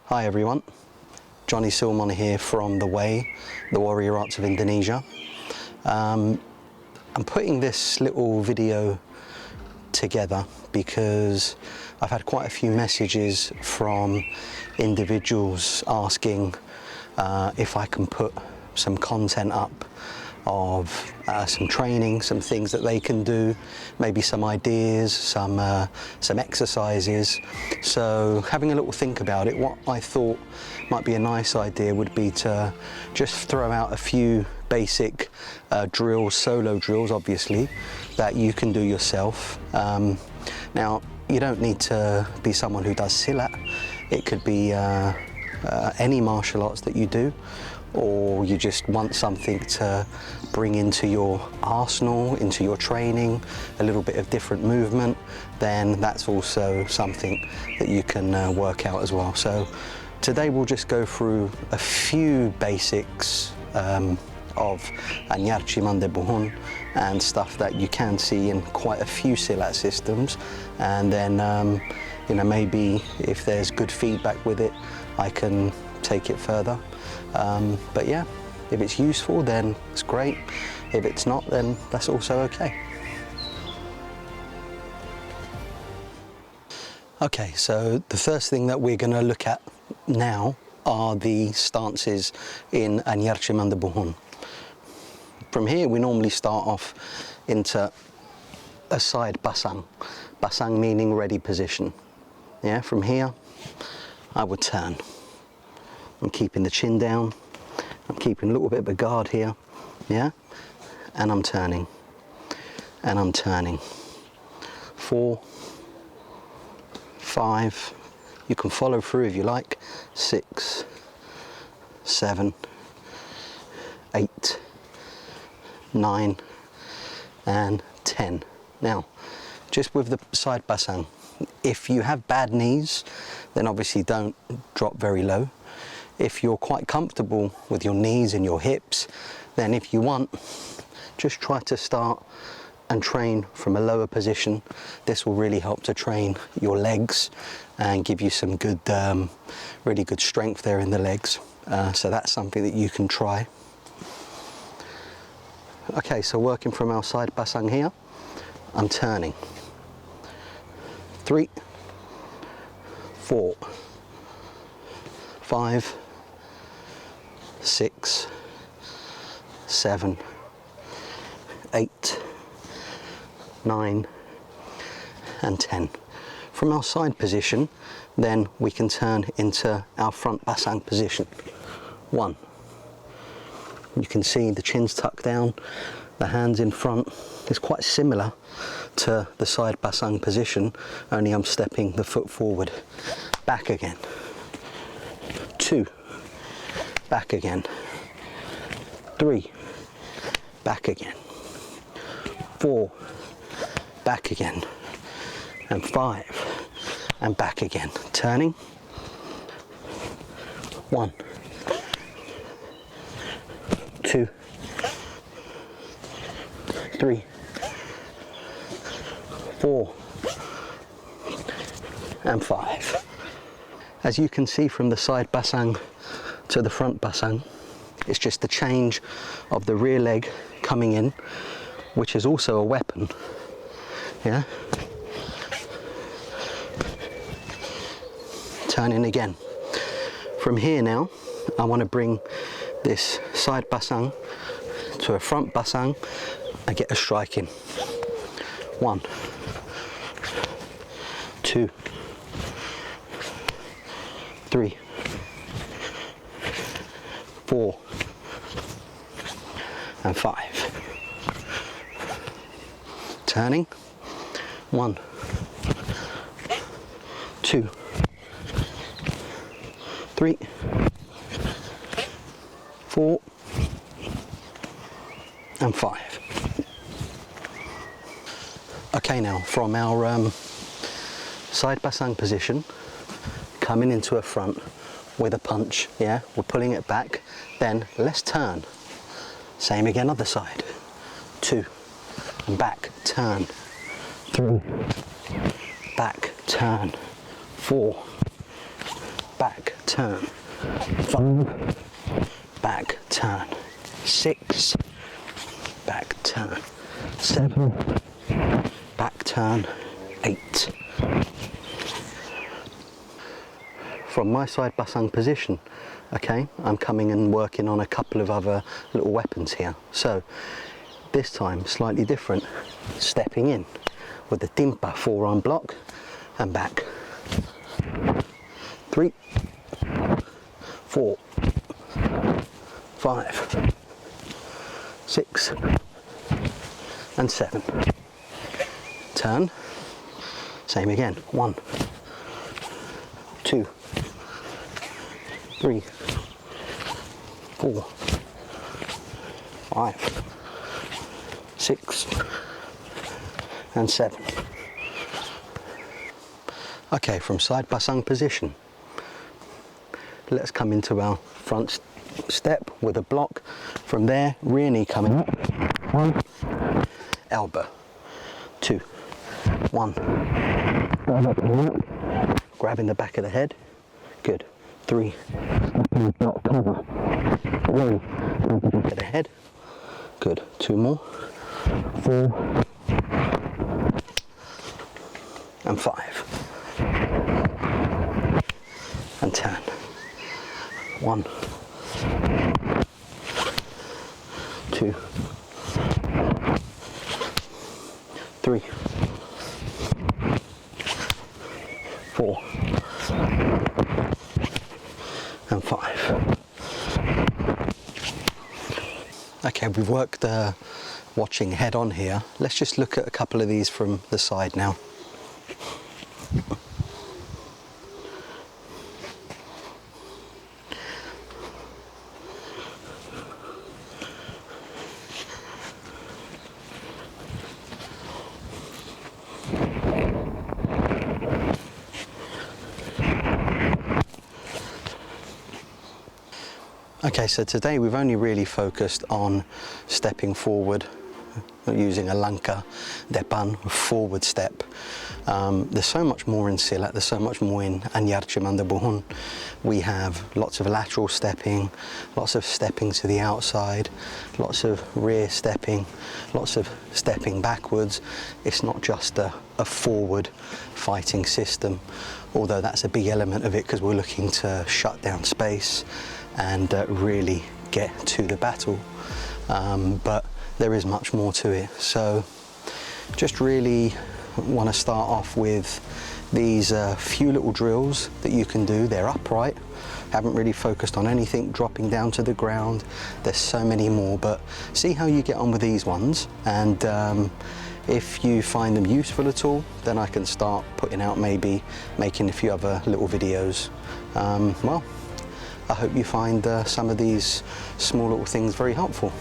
Hi everyone, Johnny Silmon here from The Way, the Warrior Arts of Indonesia. I'm putting this little video together because I've had quite a few messages from individuals asking if I can put some content up of some training, some things that they can do, maybe some ideas, some exercises. So having a little think about it, what I thought might be a nice idea would be to just throw out a few basic drills, solo drills obviously, that you can do yourself. Now you don't need to be someone who does Silat. It could be any martial arts that you do, or you just want something to bring into your arsenal, into your training, a little bit of different movement, then that's also something that you can work out as well. So today we'll just go through a few basics of Anyar Cimande Buhun and stuff that you can see in quite a few Silat systems, and then you know, maybe if there's good feedback with it, I can take it further. But yeah, if it's useful, then it's great. If it's not, then that's also okay. Okay, so the first thing that we're going to look at now are the stances in Anyar Cimande Buhun. From here, we normally start off into a side basang. Basang meaning ready position. Yeah, from here, I would turn. I'm keeping the chin down, I'm keeping a little bit of a guard here, yeah, and I'm turning, and I'm turning. 4, 5, you can follow through if you like, 6, 7, 8, 9, and 10. Now, just with the side basang, if you have bad knees, then obviously don't drop very low. If you're quite comfortable with your knees and your hips, then if you want, just try to start and train from a lower position. This will really help to train your legs and give you some good, really good strength there in the legs. So that's something that you can try. Okay, so working from our side basang here, I'm turning. 3, 4, 5, 6, 7, 8, 9, and 10. From our side position, then we can turn into our front basang position. 1. You can see the chin's tucked down, the hands in front. It's quite similar to the side basang position, only I'm stepping the foot forward. Back again. 2. Back again. 3. Back again. 4. Back again. And 5. And back again. Turning. 1. 2. 3. 4. And 5. As you can see from the side basang to the front basang, it's just the change of the rear leg coming in, which is also a weapon. Yeah. Turning again. From here now, I want to bring this side basang to a front basang and get a strike in. 1, 2, 3, 4, and 5. Turning. 1, 2, 3, 4, and 5. Okay, now from our side basang position, coming into a front with a punch, yeah, we're pulling it back, then let's turn. Same again, other side. 2, and back, turn. 3, back, turn. 4, back, turn, 5, back, turn, 6, back, turn, 7, back, turn, 8. From my side basang position, okay, I'm coming and working on a couple of other little weapons here. So this time slightly different, stepping in with the timpa forearm block and back. 3, 4, 5, 6 and 7. Turn, same again, 1, 2, 3, 4, 5, 6 and 7. Okay, from side basang position, let's come into our front step with a block. From there, rear knee coming up, 1, elbow, 2, 1, grabbing the back of the head, good, 3, block cover, 1, back of the head, good, 2 more, 4 and 5, and turn, 1, 2, 3, 4 and 5. Okay, we've worked watching head on here. Let's just look at a couple of these from the side now. Okay, so today we've only really focused on stepping forward using a langkah depan, a forward step. There's so much more in Silat, there's so much more in Anyar Cimande Buhun. We have lots of lateral stepping, lots of stepping to the outside, lots of rear stepping, lots of stepping backwards. It's not just a forward fighting system, although that's a big element of it because we're looking to shut down space and really get to the battle. But there is much more to it. So just really want to start off with these few little drills that you can do. They're upright, haven't really focused on anything dropping down to the ground. There's so many more, but see how you get on with these ones, and if you find them useful at all, then I can start putting out, maybe making a few other little videos. Well, I hope you find some of these small little things very helpful.